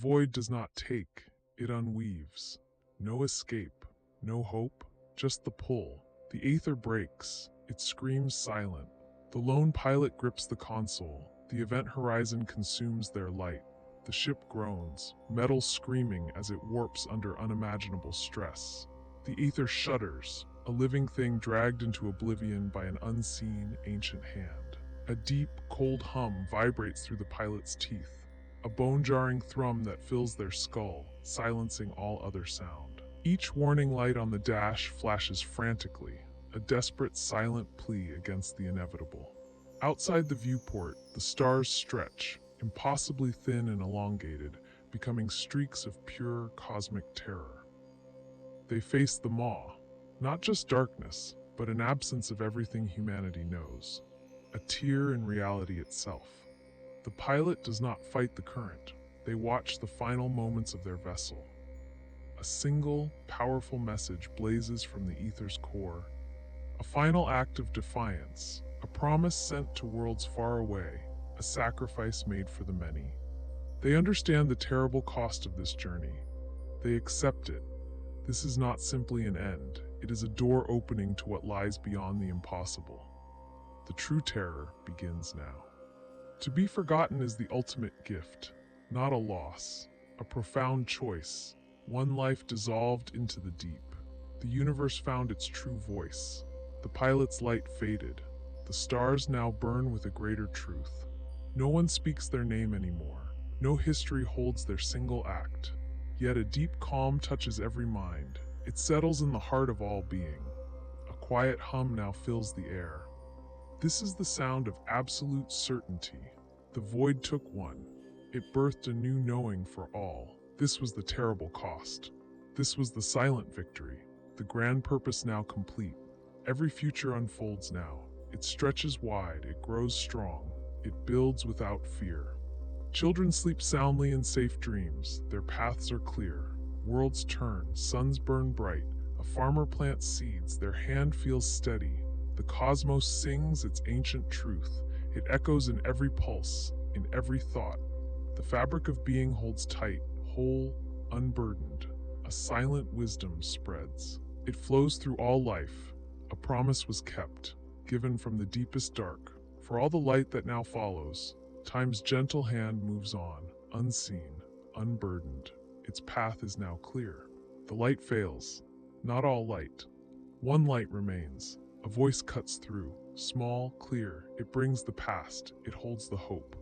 void does not take, it unweaves. No escape, no hope, just the pull. The Aether breaks, it screams silent. The lone pilot grips the console. The event horizon consumes their light. The ship groans, metal screaming as it warps under unimaginable stress. The Aether shudders, a living thing dragged into oblivion by an unseen, ancient hand. A deep, cold hum vibrates through the pilot's teeth, a bone-jarring thrum that fills their skull, silencing all other sound. Each warning light on the dash flashes frantically, a desperate, silent plea against the inevitable. Outside the viewport, the stars stretch, impossibly thin and elongated, becoming streaks of pure cosmic terror. They face the maw, not just darkness, but an absence of everything humanity knows. A tear in reality itself. The pilot does not fight the current. They watch the final moments of their vessel. A single, powerful message blazes from the Aether's core. A final act of defiance, a promise sent to worlds far away, a sacrifice made for the many. They understand the terrible cost of this journey. They accept it. This is not simply an end. It is a door opening to what lies beyond the impossible. The true terror begins now. To be forgotten is the ultimate gift, not a loss, a profound choice, one life dissolved into the deep. The universe found its true voice. The pilot's light faded. The stars now burn with a greater truth. No one speaks their name anymore. No history holds their single act. Yet a deep calm touches every mind. It settles in the heart of all being. A quiet hum now fills the air. This is the sound of absolute certainty. The void took one. It birthed a new knowing for all. This was the terrible cost. This was the silent victory. The grand purpose now complete. Every future unfolds now. It stretches wide, it grows strong, it builds without fear. Children sleep soundly in safe dreams. Their paths are clear. Worlds turn, suns burn bright. A farmer plants seeds, their hand feels steady. The cosmos sings its ancient truth. It echoes in every pulse, in every thought. The fabric of being holds tight, whole, unburdened. A silent wisdom spreads. It flows through all life. A promise was kept, given from the deepest dark. For all the light that now follows, time's gentle hand moves on, unseen, unburdened. Its path is now clear. The light fails. Not all light. One light remains. A voice cuts through, small, clear. It brings the past. It holds the hope.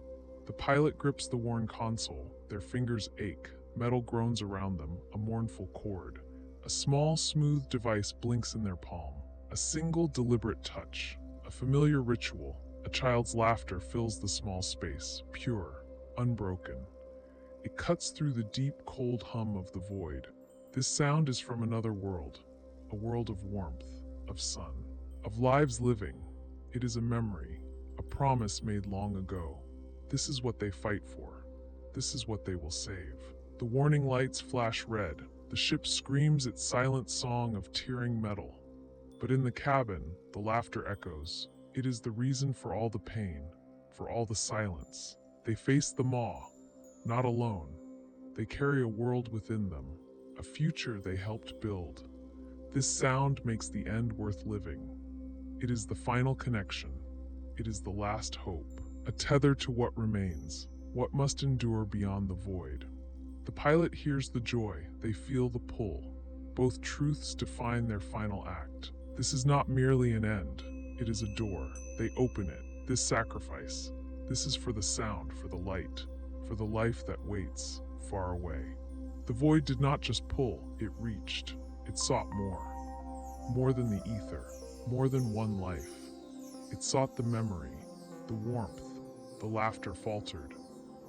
The pilot grips the worn console. Their fingers ache. Metal groans around them, a mournful chord. A small, smooth device blinks in their palm. A single, deliberate touch. A familiar ritual. A child's laughter fills the small space, pure, unbroken. It cuts through the deep, cold hum of the void. This sound is from another world, a world of warmth, of sun, of lives living. It is a memory, a promise made long ago. This is what they fight for. This is what they will save. The warning lights flash red. The ship screams its silent song of tearing metal. But in the cabin, the laughter echoes. It is the reason for all the pain, for all the silence. They face the maw, not alone. They carry a world within them, a future they helped build. This sound makes the end worth living. It is the final connection. It is the last hope, a tether to what remains, what must endure beyond the void. The pilot hears the joy, they feel the pull. Both truths define their final act. This is not merely an end. It is a door. They open it. This sacrifice. This is for the sound, for the light, for the life that waits far away. The void did not just pull, it reached. It sought more. More than the ether, more than one life. It sought the memory, the warmth, the laughter faltered.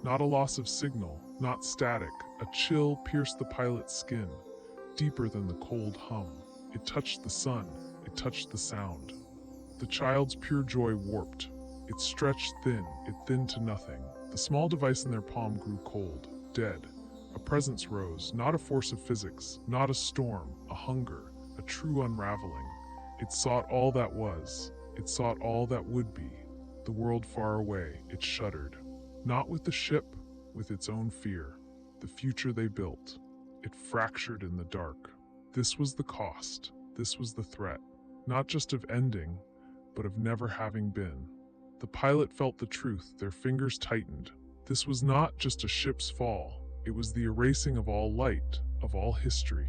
Not a loss of signal, not static. A chill pierced the pilot's skin, deeper than the cold hum. It touched the sun, it touched the sound. The child's pure joy warped. It stretched thin, it thinned to nothing. The small device in their palm grew cold, dead. A presence rose, not a force of physics, not a storm, a hunger, a true unraveling. It sought all that was. It sought all that would be. The world far away, it shuddered. Not with the ship, with its own fear. the future they built. It fractured in the dark. This was the cost. This was the threat. Not just of ending, but of never having been. The pilot felt the truth, their fingers tightened. This was not just a ship's fall, it was the erasing of all light, of all history.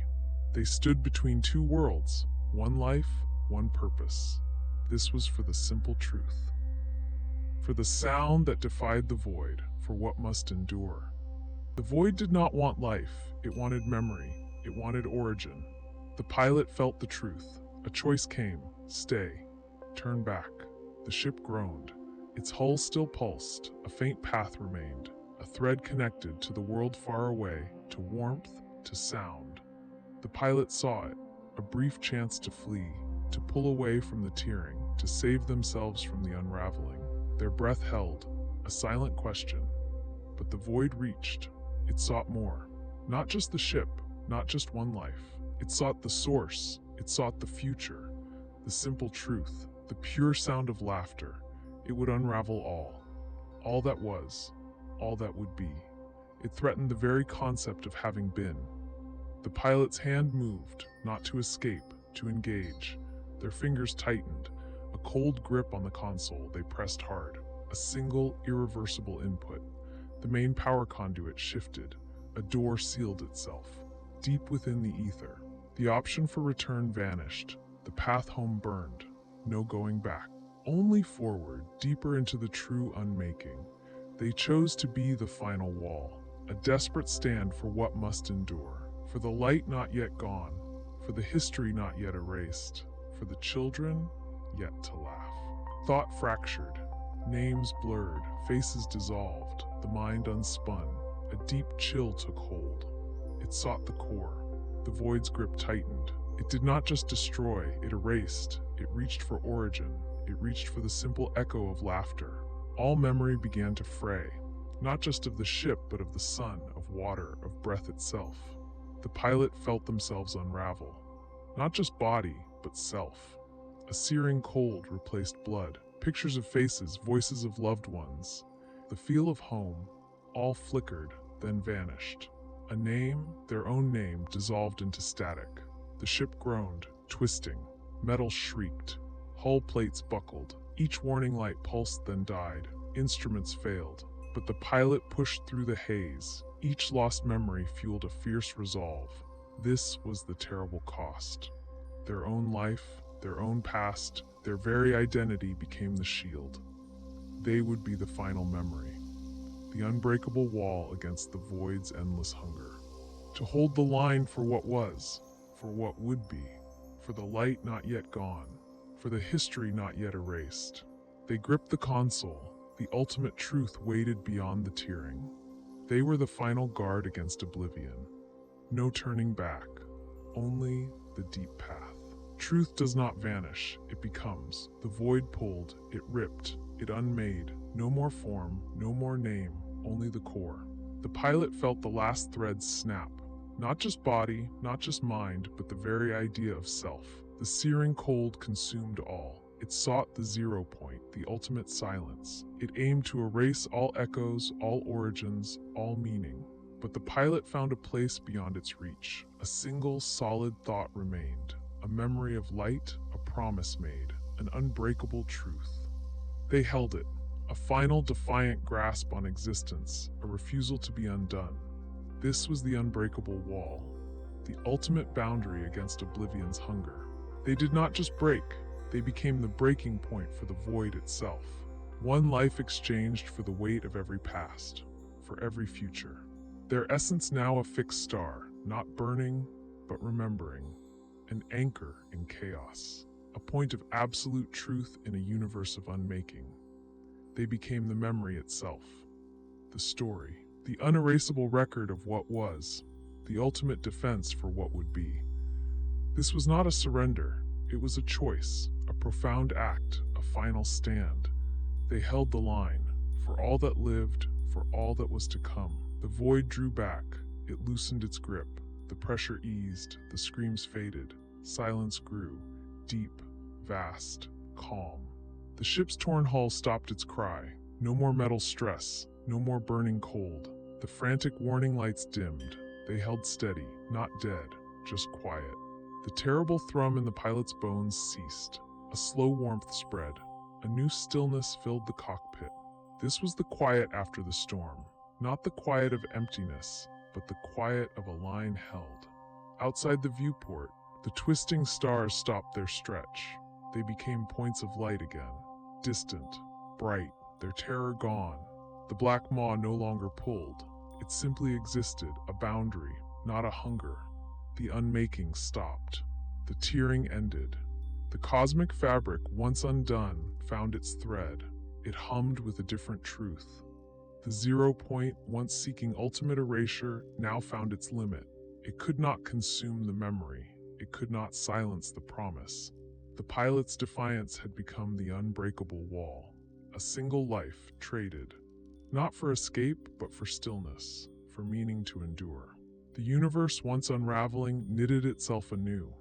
They stood between two worlds, one life, one purpose. This was for the simple truth. For the sound that defied the void, for what must endure. The void did not want life, it wanted memory, it wanted origin. The pilot felt the truth. A choice came: stay, turn back. The ship groaned. Its hull still pulsed, a faint path remained, a thread connected to the world far away, to warmth, to sound. The pilot saw it, a brief chance to flee, to pull away from the tearing, to save themselves from the unraveling. Their breath held, a silent question. But the void reached. It sought more. Not just the ship, not just one life. It sought the source. It sought the future. The simple truth, the pure sound of laughter. It would unravel all that was, all that would be. It threatened the very concept of having been. The pilot's hand moved, not to escape, to engage. Their fingers tightened, a cold grip on the console. They pressed hard, a single, irreversible input. The main power conduit shifted. A door sealed itself, deep within the ether. The option for return vanished. The path home burned. No going back. Only forward, deeper into the true unmaking. They chose to be the final wall, a desperate stand for what must endure, for the light not yet gone, for the history not yet erased, for the children yet to laugh. Thought fractured, names blurred, faces dissolved, the mind unspun. A deep chill took hold. It sought the core. The void's grip tightened. It did not just destroy, it erased. It reached for origin. It reached for the simple echo of laughter. All memory began to fray, not just of the ship, but of the sun, of water, of breath itself. The pilot felt themselves unravel. Not just body, but self. A searing cold replaced blood. Pictures of faces, voices of loved ones. The feel of home, all flickered, then vanished. A name, their own name, dissolved into static. The ship groaned, twisting. Metal shrieked. Hull plates buckled. Each warning light pulsed, then died. Instruments failed. But the pilot pushed through the haze. Each lost memory fueled a fierce resolve. This was the terrible cost. Their own life, their own past, their very identity became the shield. They would be the final memory. The unbreakable wall against the void's endless hunger. To hold the line for what was, for what would be, for the light not yet gone, for the history not yet erased. They gripped the console. The ultimate truth waited beyond the tearing. They were the final guard against oblivion. No turning back, only the deep path. Truth does not vanish, it becomes. The void pulled, it ripped, it unmade. No more form, no more name, only the core. The pilot felt the last threads snap. Not just body, not just mind, but the very idea of self. The searing cold consumed all. It sought the 0 point, the ultimate silence. It aimed to erase all echoes, all origins, all meaning. But the pilot found a place beyond its reach. A single, solid thought remained. A memory of light, a promise made, an unbreakable truth. They held it. A final, defiant grasp on existence, a refusal to be undone. This was the unbreakable wall, the ultimate boundary against oblivion's hunger. They did not just break, they became the breaking point for the void itself. One life exchanged for the weight of every past, for every future. Their essence now a fixed star, not burning, but remembering. An anchor in chaos, a point of absolute truth in a universe of unmaking. They became the memory itself, the story, the unerasable record of what was, the ultimate defense for what would be. This was not a surrender, it was a choice, a profound act, a final stand. They held the line, for all that lived, for all that was to come. The void drew back, it loosened its grip, the pressure eased, the screams faded, silence grew, deep, vast, calm. The ship's torn hull stopped its cry. No more metal stress, no more burning cold. The frantic warning lights dimmed. They held steady, not dead, just quiet. The terrible thrum in the pilot's bones ceased. A slow warmth spread. A new stillness filled the cockpit. This was the quiet after the storm. Not the quiet of emptiness, but the quiet of a line held. Outside the viewport, the twisting stars stopped their stretch. They became points of light again. Distant, bright, their terror gone. The black maw no longer pulled. It simply existed, a boundary, not a hunger. The unmaking stopped. The tearing ended. The cosmic fabric, once undone, found its thread. It hummed with a different truth. The 0 point, once seeking ultimate erasure, now found its limit. It could not consume the memory. It could not silence the promise. The pilot's defiance had become the unbreakable wall. A single life traded. Not for escape, but for stillness, for meaning to endure. The universe, once unraveling, knitted itself anew.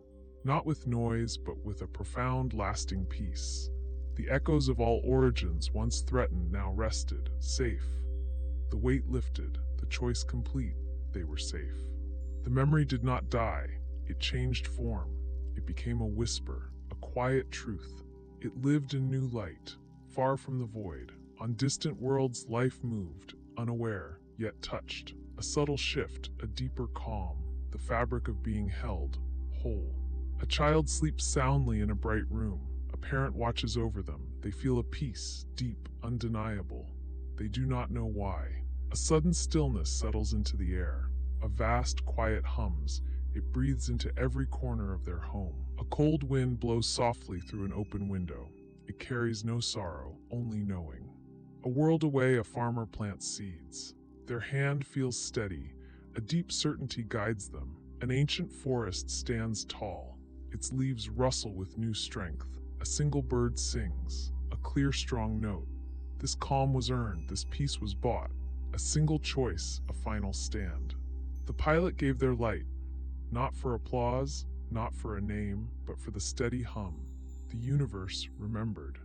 Not with noise, but with a profound, lasting peace. The echoes of all origins, once threatened, now rested, safe. The weight lifted, the choice complete, they were safe. The memory did not die, it changed form. It became a whisper, a quiet truth. It lived in new light, far from the void. On distant worlds, life moved, unaware, yet touched. A subtle shift, a deeper calm, the fabric of being held, whole. A child sleeps soundly in a bright room. A parent watches over them. They feel a peace, deep, undeniable. They do not know why. A sudden stillness settles into the air. A vast, quiet hums. It breathes into every corner of their home. A cold wind blows softly through an open window. It carries no sorrow, only knowing. A world away, a farmer plants seeds. Their hand feels steady. A deep certainty guides them. An ancient forest stands tall. Its leaves rustle with new strength. A single bird sings, a clear, strong note. This calm was earned, this peace was bought. A single choice, a final stand. The pilot gave their light, not for applause, not for a name, but for the steady hum. The universe remembered.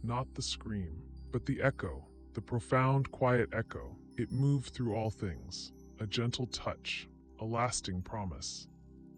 Not the scream, but the echo, the profound, quiet echo. It moved through all things, a gentle touch, a lasting promise.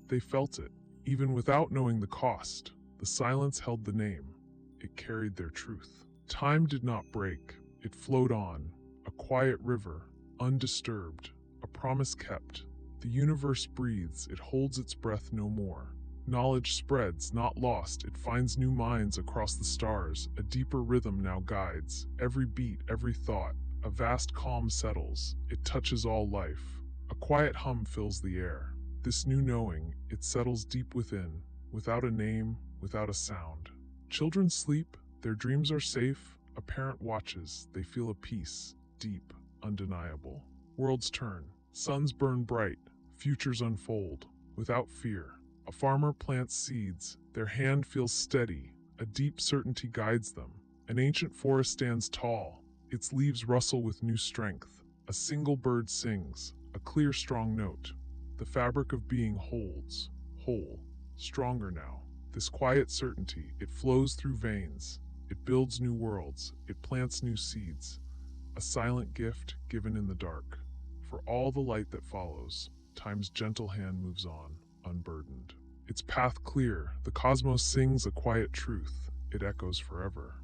They felt it, even without knowing the cost. The silence held the name. It carried their truth. Time did not break. It flowed on, a quiet river, undisturbed, a promise kept. The universe breathes, it holds its breath no more. Knowledge spreads, not lost, it finds new minds across the stars. A deeper rhythm now guides every beat, every thought. A vast calm settles, it touches all life. A quiet hum fills the air. This new knowing, it settles deep within, without a name, without a sound. Children sleep, their dreams are safe. A parent watches, they feel a peace, deep, undeniable. Worlds turn, suns burn bright, futures unfold, without fear. A farmer plants seeds, their hand feels steady, a deep certainty guides them. An ancient forest stands tall, its leaves rustle with new strength. A single bird sings, a clear, strong note. The fabric of being holds, whole, stronger now. This quiet certainty, it flows through veins. It builds new worlds, it plants new seeds. A silent gift given in the dark. For all the light that follows, time's gentle hand moves on, unburdened. Its path clear, the cosmos sings a quiet truth. It echoes forever.